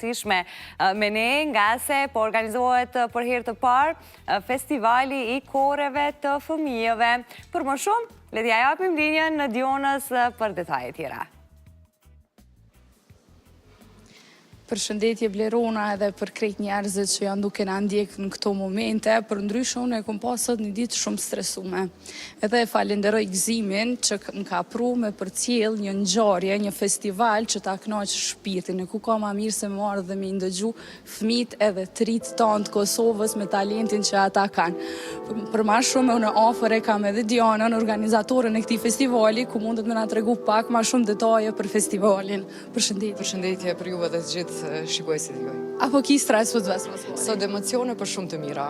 Me ne nga se po organizohet për herë të parë festivali i koreve të fëmijëve. Për më shumë, le t'ja japim linjën në Dionës për detajet tjera. Përshëndetje Blerona edhe për krejt njerëzit që janë duke na ndjek në këto momente, për ndryshë unë e kom pasët një ditë shumë stresume. Edhe e falenderoj Gëzimin që më ka pru me përcjell një ngjarje, një festival që ta kënaq shpirtin, e ku ka ma mirë se më marrë dhe me ndëgju fëmijët edhe trit tanë të Kosovës me talentin që ata kanë. Për ma shumë unë afër e kam edhe Dianën, organizatorën e këtij festivali, ku mundet me na tregu pak ma shumë detaje për festivalin. Përshëndetje. Përshëndetje për juve dhe të gjithë shikuesit juaj. Apo ki stres për të vesë? Sot emocione për shumë të mira.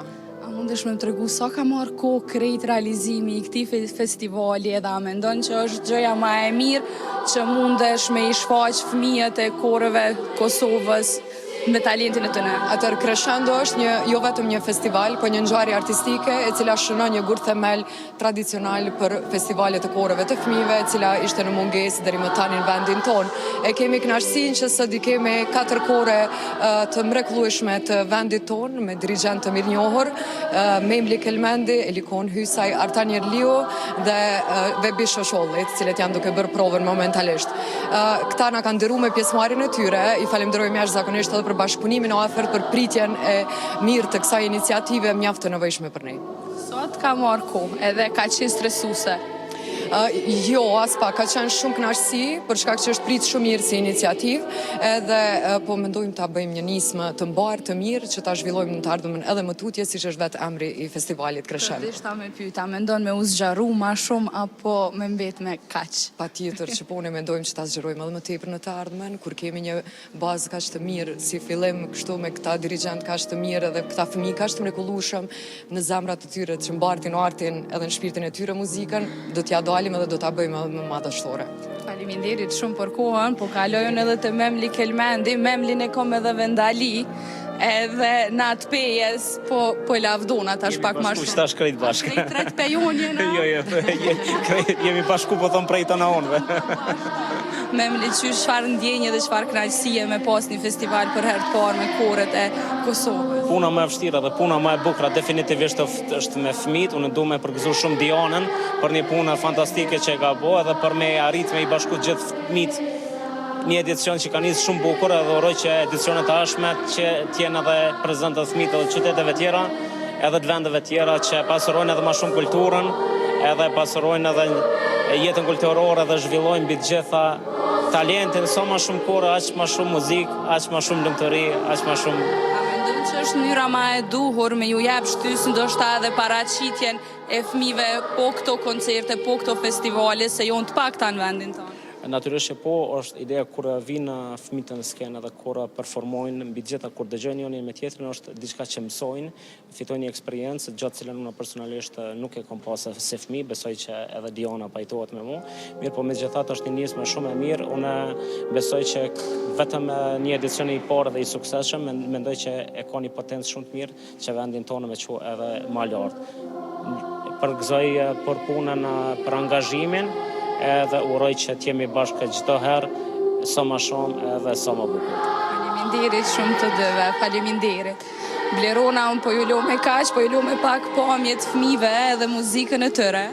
A mundesh me më tregu sa ka marrë kohë krejt realizimi i këtij festivali edhe a mendon që është gjëja ma e mirë që mundesh me i shfaq fëmijët e koreve Kosovës me talentin e tëne? Atër Crescendo është jo vetëm një festival, po një ngjarje artistike e cila shënon një gur themel tradicional për festivalet e koreve të fëmijëve, e cila ishte në mungesë deri më tani në vendin tonë. E kemi kënaqësinë që sot i kemi 4 kore të mrekullueshme të vendit tonë me dirigjent të mirënjohur, Memli Kelmendi, Elikon Hysaj, Artanier Liu dhe Vebi Shosholli, të cilët janë duke bërë provën momentalisht. Këta na kanë ndëruar me pjesëmarrjen e tyre, i falenderojmë jashtëzakonisht edhe për bashkëpunimin e afërt, për pritjen e mirë të kësaj iniciative mjaft të nevojshme për ne. Sot ka marrë kohë edhe ka qenë stresuese. Jo, as pak, ka qenë shumë kënaqësi, për shkak që është prit shumë mirë si iniciativë, edhe po mendojmë ta bëjmë një nismë të mbarë, të mirë, që ta zhvillojmë në të ardhmen edhe më tutje, siç është vetë emri i festivalit Crescendo. Ishta me pyeta, mendon me u zgjaru ma shumë apo me mbet me kaq? Patjetër që po ne mendojmë që ta zgjerojmë edhe më tepër në të ardhmen, kur kemi një bazë kaq të mirë si fillim, kështu me këta dirigjent kaq të mirë dhe këta fëmijë kaq të mrekullueshëm në zemrat e tyre që mbartin artin edhe në shpirtin e tyre muzikën, do t'ja dalim edhe do t'a bëjmë edhe më madhështore. Faleminderit shumë për kohën, po kalojën edhe të Memli Kelmendi, Memlin e kom edhe vendali, edhe në atë pejes, po lavdona tash pak ma shumë. Tash krejt bashkë. Krejt tret pejon jena? Jemi bashku po thonë prej të na onve. Memli, çfarë ndjenje dhe çfarë kënaqësie me pas një festival për herë të parë me koret e Kosovës? Puna më e vështira dhe puna më e bukur definitivisht është me fëmijët. Unë dua me përgëzu shumë Dianën për një punë fantastike që e ka bërë edhe për me arrit me i bashku gjithë fëmijët. Një edicion që ka nisë shumë bukur edhe uroj që edicionet e ardhshme që t'jenë edhe prezente fëmijët edhe qyteteve tjera, edhe të vendeve tjera që pasurojnë edhe më shumë kulturën, edhe pasurojnë edhe jetën kulturore dhe zhvillojnë mbi të gjitha talentin, sa më shumë kore, aq më shumë muzikë, aq më shumë lumturi, aq më shumë. A mendon që është mënyra më e duhur me ju jap shtysë ndoshta edhe paraqitjen e fëmijëve po këto koncerte, po këto festivale se janë të pakta në vendin tonë? Natyrisht që po, është ideja kur vinë fëmijët në skenë edhe kur performojnë mbi gjitha, kur dëgjojnë njëri me tjetrin, është diçka që mësojnë, fitojnë një eksperiencë gjatë cilën unë personalisht nuk e kam pasur si fëmijë, besoj që edhe Diana pajtohet me mua. Mirë, po megjithatë është një nismë shumë e mirë. Unë besoj që vetëm një edicion i parë dhe i suksesshëm, mendoj që e ka një potencë shumë të mirë që vendin tonë me çu edhe më lart. Përgëzoj për punën, për angazhimin, edhe uroj që t'jemi bashkë çdo herë, sa më shumë edhe sa më bukur. Faleminderit shumë të dyve, faleminderit. Blerona, unë po ju lo me kaq, po ju lo me pak pamjet fëmijëve edhe muzikën e tyre.